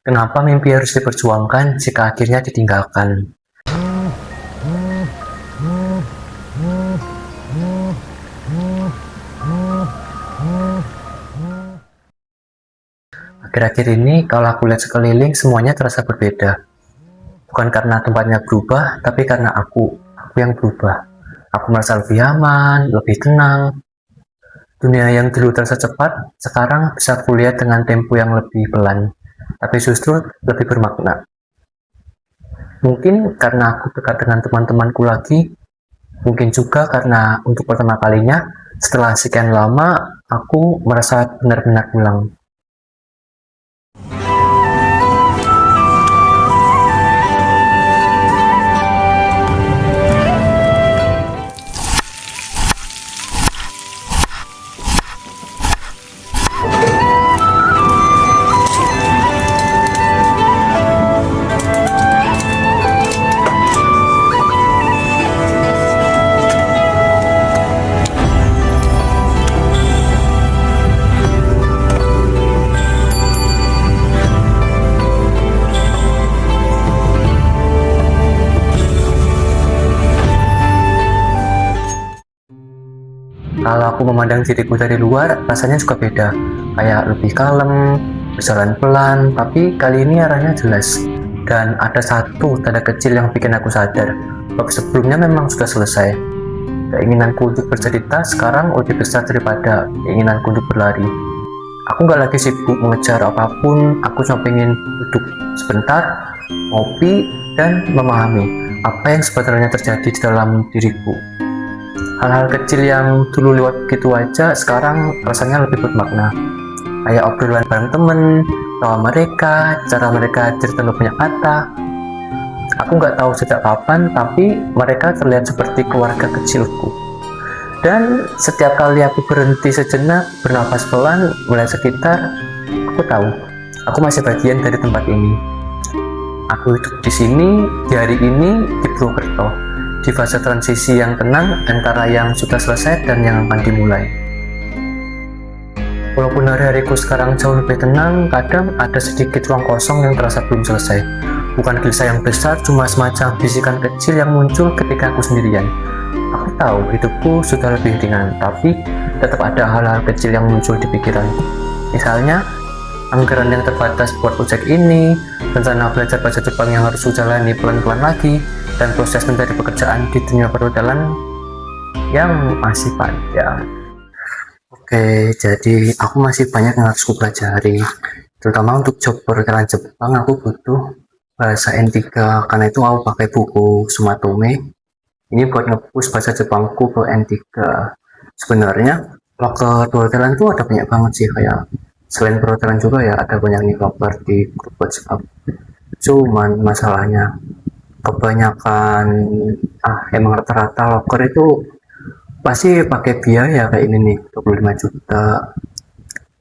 Kenapa mimpi harus diperjuangkan jika akhirnya ditinggalkan? Akhir-akhir ini, kalau aku lihat sekeliling, semuanya terasa berbeda. Bukan karena tempatnya berubah, tapi karena aku yang berubah. Aku merasa lebih aman, lebih tenang. Dunia yang dulu terasa cepat, sekarang bisa kulihat dengan tempo yang lebih pelan, tapi justru lebih bermakna. Mungkin karena aku dekat dengan teman-temanku lagi, mungkin juga karena untuk pertama kalinya, setelah sekian lama, aku merasa benar-benar pulang. Kalau aku memandang diriku dari luar, rasanya juga beda. Kayak lebih kalem, berjalan pelan, tapi kali ini arahnya jelas. Dan ada satu tanda kecil yang bikin aku sadar, bahwa sebelumnya memang sudah selesai. Keinginanku untuk bercerita sekarang lebih besar daripada keinginanku untuk berlari. Aku nggak lagi sibuk mengejar apapun, aku cuma pengen duduk sebentar, ngopi, dan memahami apa yang sebenarnya terjadi di dalam diriku. Hal-hal kecil yang dulu lewat begitu aja, sekarang rasanya lebih bermakna. Kayak obrolan bareng temen, tawa mereka, cara mereka cerita lebih banyak kata. Aku nggak tahu sejak kapan, tapi mereka terlihat seperti keluarga kecilku. Dan setiap kali aku berhenti sejenak, bernafas pelan, melihat sekitar, aku tahu, aku masih bagian dari tempat ini. Aku hidup di sini, di hari ini, di Purwokerto, di fase transisi yang tenang antara yang sudah selesai dan yang akan dimulai. Walaupun hari-hariku sekarang jauh lebih tenang, kadang ada sedikit ruang kosong yang terasa belum selesai. Bukan gelisah yang besar, cuma semacam bisikan kecil yang muncul ketika aku sendirian. Aku tahu hidupku sudah lebih ringan, tapi tetap ada hal-hal kecil yang muncul di pikiranku. Misalnya, anggaran yang terbatas buat proyek ini, rencana belajar bahasa Jepang yang harus jalani pelan-pelan lagi, dan proses mencari pekerjaan di dunia perhotelan yang masih panjang. Oke, jadi aku masih banyak yang harus kupelajari, terutama untuk job perhotelan Jepang. Aku butuh bahasa N3, karena itu aku pakai buku Sumatome. Ini buat nge-push bahasa Jepangku ke N3. Sebenarnya loker perhotelan tuh ada banyak banget sih, kayak selain perhotelan juga ya ada banyak nih loker di grup WhatsApp. Cuman masalahnya kebanyakan emang rata-rata loker itu pasti pakai biaya kayak ini nih 25 juta.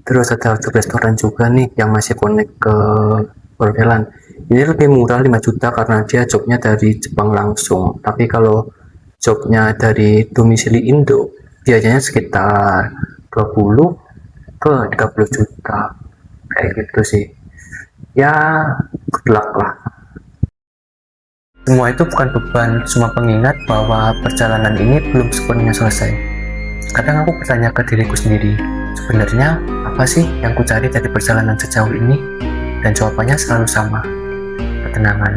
Terus ada job restoran juga nih yang masih connect ke perhotelan. Ini lebih murah 5 juta karena dia jobnya dari Jepang langsung. Tapi kalau jobnya dari domisili Indo, biayanya sekitar 20 ke 30 juta. Kayak gitu sih. Ya, good luck lah. Semua itu bukan beban, cuma pengingat bahwa perjalanan ini belum sepenuhnya selesai. Kadang aku bertanya ke diriku sendiri, sebenarnya apa sih yang ku cari dari perjalanan sejauh ini? Dan jawabannya selalu sama, ketenangan.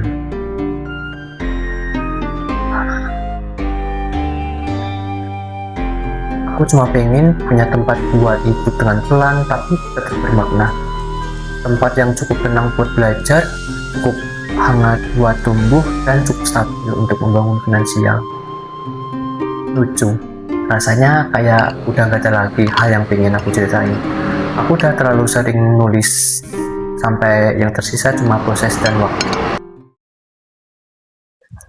Aku cuma pengen punya tempat buat hidup dengan pelan, tapi tetap bermakna. Tempat yang cukup tenang buat belajar, cukup hangat buat tumbuh, dan cukup stabil untuk membangun finansial. Lucu, rasanya kayak udah gak ada lagi hal yang pengen aku ceritain. Aku udah terlalu sering nulis, sampai yang tersisa cuma proses dan waktu.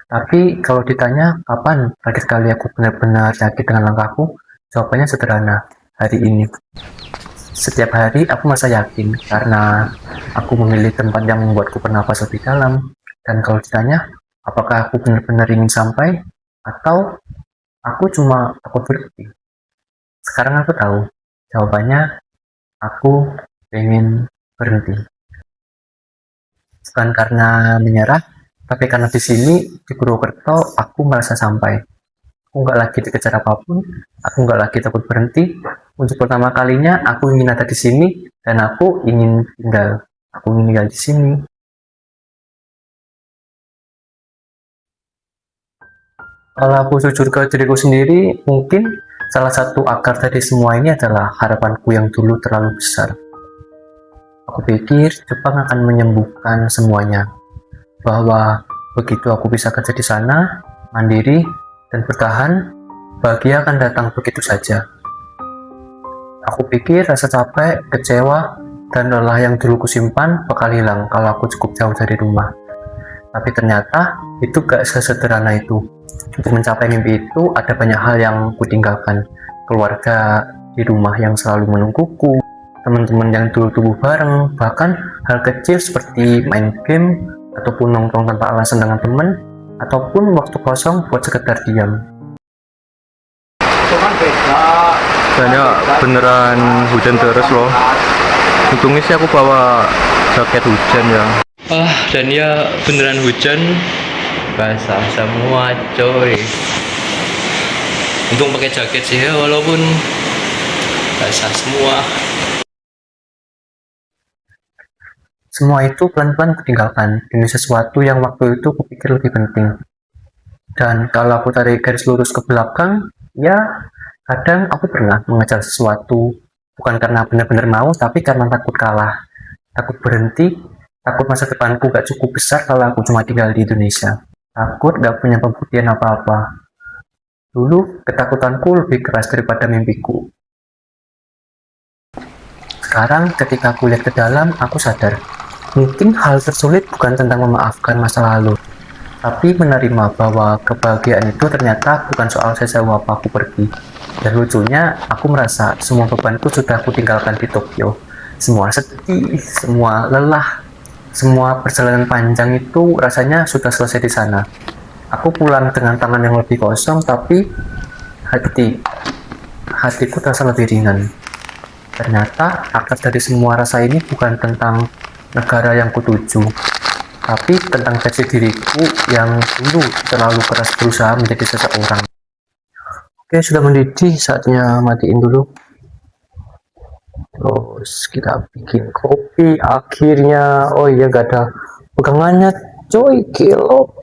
Tapi kalau ditanya kapan terakhir kali aku benar-benar yakin dengan langkahku, jawabannya sederhana, hari ini. Setiap hari aku merasa yakin karena aku memilih tempat yang membuatku bernafas lebih dalam. Dan kalau ditanya, apakah aku benar-benar ingin sampai atau aku cuma takut berhenti? Sekarang aku tahu, jawabannya aku ingin berhenti. Bukan karena menyerah, tapi karena di sini, di Purwokerto, aku merasa sampai. Aku nggak lagi dikejar apapun, aku nggak lagi takut berhenti. Untuk pertama kalinya, aku ingin ada di sini, dan aku ingin tinggal. Aku ingin tinggal di sini. Kalau aku jujur ke diriku sendiri, mungkin salah satu akar dari semua ini adalah harapanku yang dulu terlalu besar. Aku pikir Jepang akan menyembuhkan semuanya, bahwa begitu aku bisa kerja di sana, mandiri, dan bertahan, bahagia akan datang begitu saja. Aku pikir rasa capek, kecewa, dan lelah yang dulu kusimpan bakal hilang kalau aku cukup jauh dari rumah. Tapi ternyata itu gak sesederhana itu. Untuk mencapai mimpi itu ada banyak hal yang kutinggalkan. Keluarga di rumah yang selalu menungguku, teman-teman yang dulu tumbuh bareng, bahkan hal kecil seperti main game, ataupun nongkrong tanpa alasan dengan teman, ataupun waktu kosong buat sekedar diam. Dan ya beneran hujan terus loh. Untungnya sih aku bawa jaket hujan ya. Dan ya beneran hujan, basah semua coy. Untung pakai jaket sih ya, walaupun basah semua. Semua itu pelan-pelan kutinggalkan demi sesuatu yang waktu itu kupikir lebih penting. Dan kalau aku tarik garis lurus ke belakang, ya kadang aku pernah mengejar sesuatu bukan karena benar-benar mau, tapi karena takut kalah, takut berhenti, takut masa depanku gak cukup besar kalau aku cuma tinggal di Indonesia, takut gak punya pembuktian apa-apa. Dulu ketakutanku lebih keras daripada mimpiku. Sekarang ketika aku lihat ke dalam, aku sadar mungkin hal tersulit bukan tentang memaafkan masa lalu, tapi menerima bahwa kebahagiaan itu ternyata bukan soal sejauh apa aku pergi. Dan lucunya, aku merasa semua bebanku sudah aku tinggalkan di Tokyo. Semua sedih, semua lelah, semua perjalanan panjang itu rasanya sudah selesai di sana. Aku pulang dengan tangan yang lebih kosong, tapi hatiku terasa lebih ringan. Ternyata akar dari semua rasa ini bukan tentang negara yang kutuju, tapi tentang versi diriku yang dulu terlalu keras berusaha menjadi seseorang. Oke, sudah mendidih, saatnya matiin dulu. Terus kita bikin kopi akhirnya. Oh iya, gak ada pegangannya coy, kilo.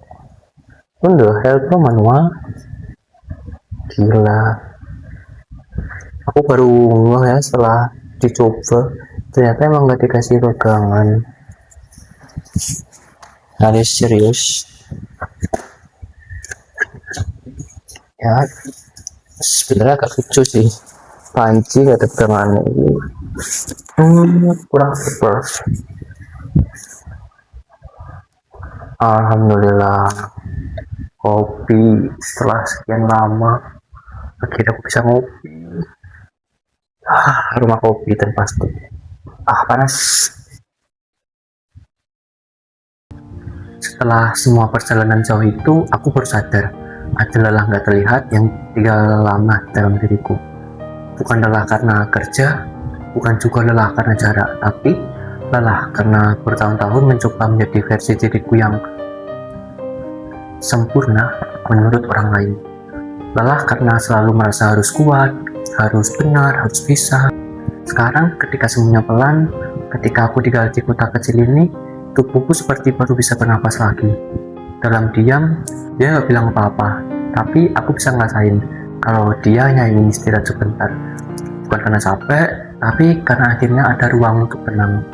Udah, help manual. Gila. Aku baru ngeh ya setelah dicoba. Ternyata emang gak dikasih pegangan. Harus serius. Ya, sebenarnya agak lucu sih. Panci gak ada pegangannya ini. Kurang super. Alhamdulillah, kopi setelah sekian lama akhirnya aku bisa ngopi. Aroma kopi dan pasti panas. Setelah semua perjalanan jauh itu, aku baru sadar ada lelah gak terlihat yang tinggal lama dalam diriku. Bukan lelah karena kerja, bukan juga lelah karena jarak, tapi lelah karena bertahun-tahun mencoba menjadi versi diriku yang sempurna menurut orang lain. Lelah karena selalu merasa harus kuat, harus benar, harus bisa. Sekarang ketika semuanya pelan, ketika aku tinggal di kota kecil ini, tubuhku seperti baru bisa bernapas lagi. Dalam diam, dia gak bilang apa-apa, tapi aku bisa ngerasain kalau dia hanya ingin istirahat sebentar. Bukan karena capek, tapi karena akhirnya ada ruang untuk tenang.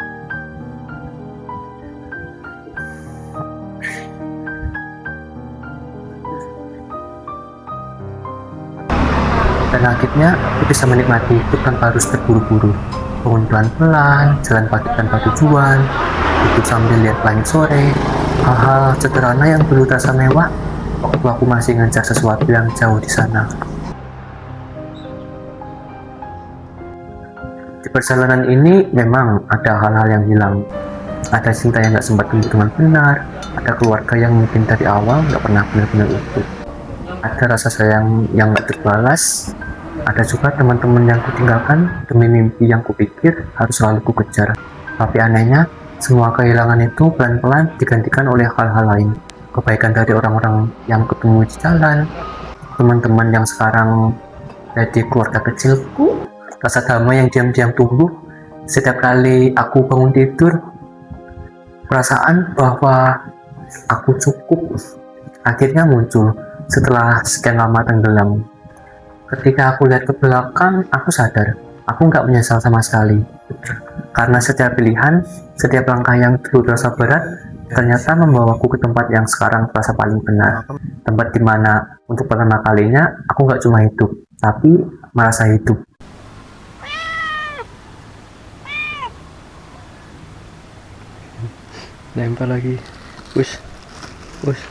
Dan akhirnya aku bisa menikmati hidup tanpa harus terburu-buru. Bangun pelan-pelan, jalan pagi tanpa tujuan, duduk sambil lihat langit sore. Hal-hal sederhana yang dulu terasa mewah waktu aku masih ngejar sesuatu yang jauh di sana. Di perjalanan ini memang ada hal-hal yang hilang. Ada cinta yang gak sempat tumbuh dengan benar, ada keluarga yang mungkin dari awal gak pernah benar-benar utuh. Ada rasa sayang yang gak terbalas, ada juga teman-teman yang kutinggalkan demi mimpi yang kupikir harus selalu kukejar. Tapi anehnya, Semua kehilangan itu pelan-pelan digantikan oleh hal-hal lain. Kebaikan dari orang-orang yang ketemu di jalan, teman-teman yang sekarang jadi keluarga kecilku, rasa damai yang diam-diam tumbuh setiap kali aku bangun tidur, perasaan bahwa aku cukup akhirnya muncul setelah sekian lama tenggelam. Ketika aku lihat ke belakang, aku sadar aku nggak menyesal sama sekali. Karena setiap pilihan, setiap langkah yang dulu terasa berat, ternyata membawaku ke tempat yang sekarang terasa paling benar. Tempat dimana untuk pertama kalinya aku nggak cuma hidup, tapi merasa hidup. Lempar lagi. Push. Push.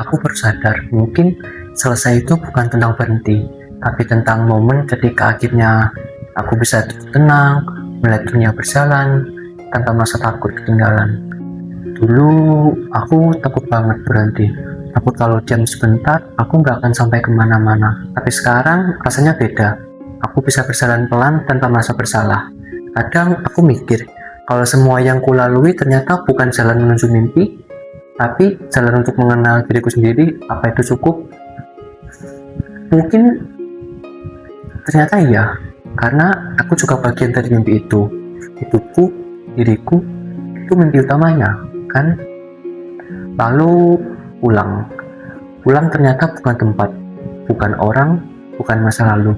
Aku baru sadar, mungkin selesai itu bukan tentang berhenti, tapi tentang momen ketika akhirnya aku bisa tenang, melihat dunia berjalan, tanpa merasa takut ketinggalan. Dulu, aku takut banget berhenti. Takut kalau diam sebentar, aku nggak akan sampai kemana-mana. Tapi sekarang, rasanya beda. Aku bisa berjalan pelan tanpa merasa bersalah. Kadang, aku mikir, kalau semua yang kulalui ternyata bukan jalan menuju mimpi, tapi jalan untuk mengenal diriku sendiri. Apa itu cukup? Mungkin ternyata iya, karena aku juga bagian dari mimpi itu. Hidupku, diriku, itu mimpi utamanya, kan? Lalu pulang ternyata bukan tempat, bukan orang, bukan masa lalu.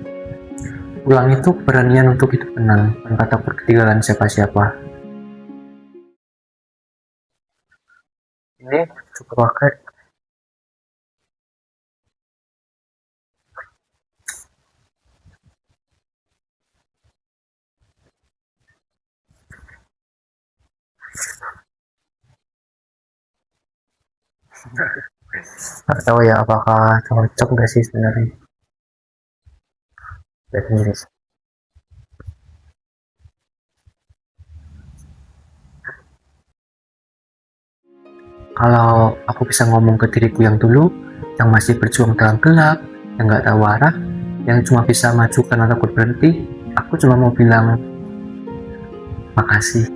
Pulang itu keberanian untuk hidup tenang, tanpa takut ketinggalan siapa-siapa. Ini cukup pakai. Nggak tahu ya apakah cocok nggak sih sebenarnya. Lihat sendiri. Kalau aku bisa ngomong ke diriku yang dulu, yang masih berjuang dalam gelap, yang nggak tahu arah, yang cuma bisa maju karena takut berhenti, aku cuma mau bilang makasih.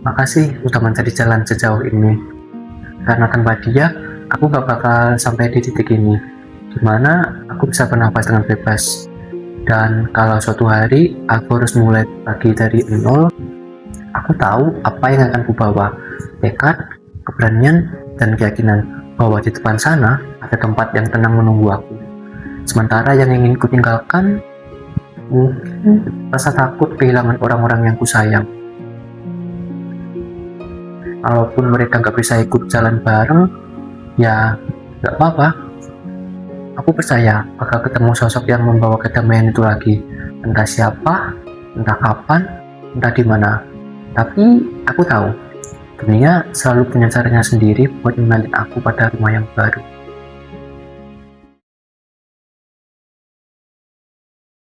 Makasih udah mencari jalan sejauh ini. Karena tanpa dia, aku gak bakal sampai di titik ini, dimana aku bisa bernafas dengan bebas. Dan kalau suatu hari aku harus mulai lagi dari nol, aku tahu apa yang akan kubawa. Tekad, keberanian, dan keyakinan bahwa di depan sana ada tempat yang tenang menunggu aku. Sementara yang ingin kutinggalkan, mungkin rasa takut kehilangan orang-orang yang kusayang. Kalaupun mereka gak bisa ikut jalan bareng, ya gak apa-apa. Aku percaya bakal ketemu sosok yang membawa kedamaian itu lagi. Entah siapa, entah kapan, entah di mana. Tapi aku tahu, dunia selalu punya caranya sendiri buat mengenalin aku pada rumah yang baru.